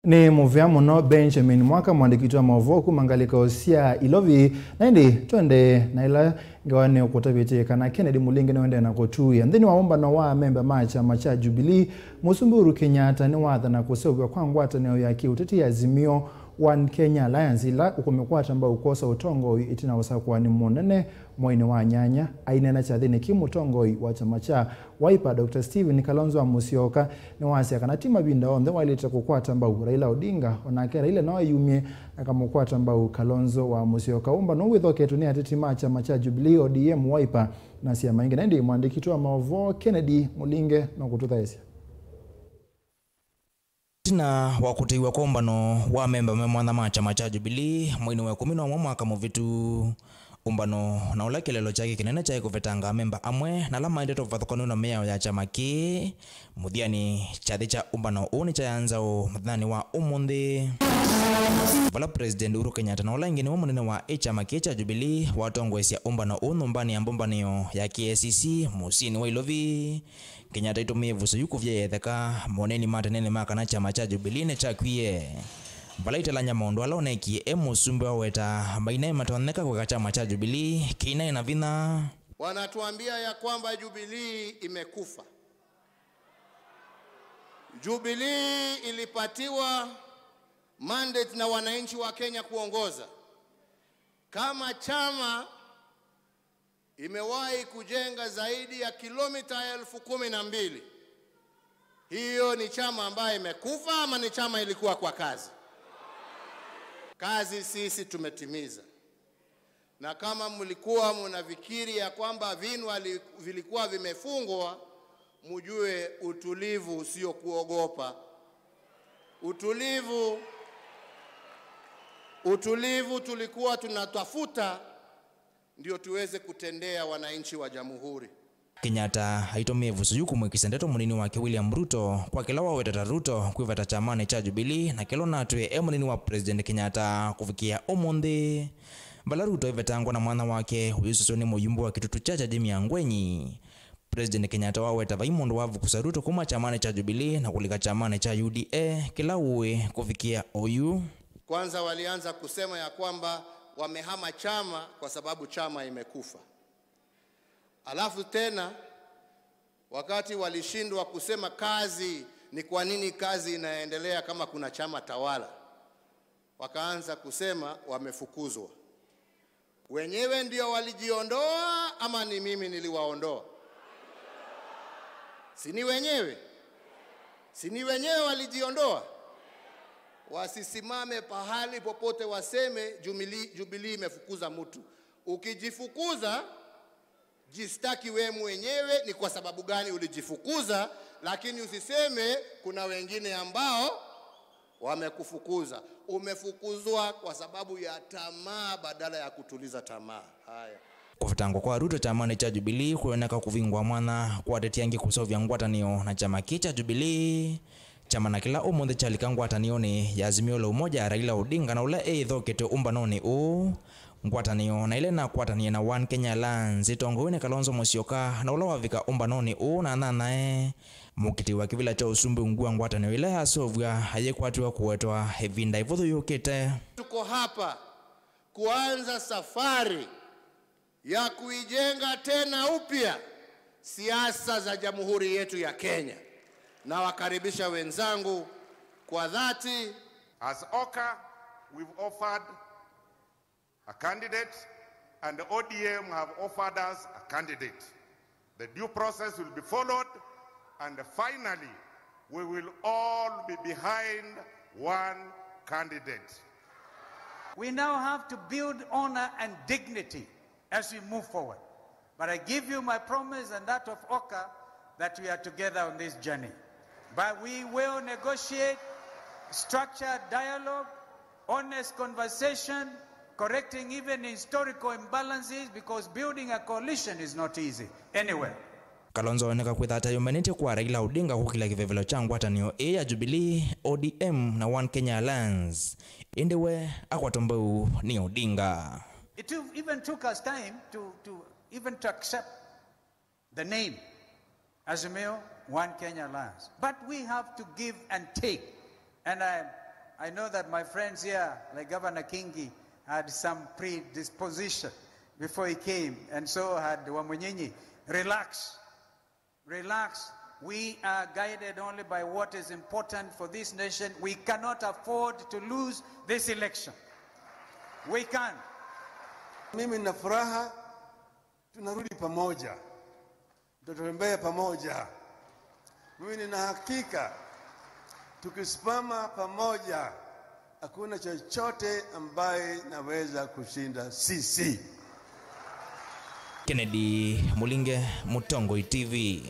Ni muvya muno Benjamin Mwaka mwandikitwa wa mavoku mangalika osia ilovi naindi twende na ila ngawane ukutabiti kana Kennedy Mulingi na wende na kutuya Nthini wa Umbano wa amemba macha Jubilee Musumbi Uhuru Kenyatta niwaathana kuseuvw'a ngatanio ya kiuteti ya Azimio-One Kenya Alliance ila ukumikwata mbau kwosa utongoi itina usakuani munene mwaine wa nyanya Aineenea kyathini Mutongoi wa kyama waipa Dr. Kalonzo Musyoka niwaasya kana ti mavinda onthe wailite kukwata mbau Raila Odinga onake Raila no yumie akamukwata mbau Kalonzo wa Musyoka Umbano withoketu ni atitima kyama Jubilee ODM waipa na siama ingi ndi mwandikitwa wa mavo Kennedy Mulingi na kututhaisya Tina wakutiwa kwa Umbano wa memba memwanthama kyama Jubilee mwini wa 11 mwaka muvitu Umbano na ula kilelo chake kinene cha kuvetanga memba amwe na la maendeto vathokano na mea ya chama ki muthiani chathi cha Umbano uni cha yanzao muthani wa umuthi vala President Uhuru Kenyatta na ula ingini wa munene wa chama ki cha Jubilee watongwesya Umbano unumbani ya mbombanio ya KCC musini wa ilovi Kenyatta itumie vuso yukuvya yetheka moneni matenene makana chama cha Jubilee ne chakwie Wailite la nyamondo aloneki Musumbi waweta maine matoneka kwa chama cha Jubilee kina na vina wanatuambia ya kwamba Jubilee imekufa. Jubilee ilipatiwa mandate na wananchi wa Kenya kuongoza. Kama chama imewahi kujenga zaidi ya kilomita 12,000. Hiyo ni chama ambaye imekufa ama ni chama ilikuwa kwa kazi? Kazi sisi tumetimiza. Na kama mlikuwa mnafikiri ya kwamba vinu vilikuwa vimefungwa, mjue utulivu sio kuogopa. Utulivu tulikuwa tunatafuta ndio tuweze kutendea wananchi wa jamhuri. Kenyatta haitomie vusu yuku mwekisendeto munini wake William Ruto kwa kila wawetata Ruto kuivata chamane cha Jubilee na kilo natwe munini wa President Kenyatta kufikia umuthi bala Ruto ivetangwa na mwana wake uyususoni muyumbu wa kitutu cha jamii ya Ngwenyi. President Kenyatta waweta vaimundu wavu kusa Ruto kuma chamane cha Jubilee na kulika chamane cha UDA kila uwe kufikia OU. Kwanza walianza kusema ya kwamba wamehama chama kwa sababu chama imekufa. Alafu tena wakati walishindwa kusema kazi ni kwa nini kazi inaendelea kama kuna chama tawala, wakaanza kusema wamefukuzwa. Wenyewe ndio walijiondoa ama ni mimi niliwaondoa? Si ni wenyewe walijiondoa? Wasisimame pahali popote waseme Jubilee imefukuza mtu. Ukijifukuza jistaki we mwenyewe ni kwa sababu gani ulijifukuza, lakini usiseme kuna wengine ambao wamekufukuza. Umefukuzwa kwa sababu ya tamaa badala ya kutuliza tamaa. Haya. Kufitango kwa Ruto chamane cha Jubilee kuoneka kuvingwa mwana kwa tetiangi kusovya ngatanio na chama cha Jubilee. Chama na kila umuthi chalika ngatanio ni ya Azimio la umoja ya Raila Odinga na ule ithokete Umbano ni ngatanio na ile na kwatania na One Kenya Alliance itongoi ni Kalonzo Musyoka na ula wavika Umbano ni na nanae mukiti wa kivila cha usumbi ngua ngatanio ile asovya hayekwatiwa kuwetwa hevinda ivuthu yukite. Tuko hapa kuanza safari ya kuijenga tena upya siasa za jamhuri yetu ya Kenya. Na wakaribisha wenzangu kwa dhati. As OKA, we've offered a candidate and the ODM have offered us a candidate. The due process will be followed and finally we will all be behind one candidate. We now have to build honor and dignity as we move forward. But I give you my promise and that of OKA that we are together on this journey. But we will negotiate, structured dialogue, honest conversation, correcting even historical imbalances, because building a coalition is not easy anywhere. Kalonzo oneka kwithata yumenete kwa Raila Odinga kukila kivevelo cha ngatanio ya Jubilee, ODM na One Kenya Alliance. Indiwe akwatombeu ni Odinga. It even took us time to accept the name Azimio-One Kenya Alliance. But we have to give and take. And I know that my friends here, like Governor Kingi, had some predisposition before he came, and so had Wamunyinyi. Relax. Relax. We are guided only by what is important for this nation. We cannot afford to lose this election. We can't. Mimi na furaha tunarudi pamoja. Tutembee pamoja. Mimi nina hakika tukisimama pamoja hakuna chochote ambaye naweza kushinda sisi. Kennedy Mulinge, Mutongoi TV.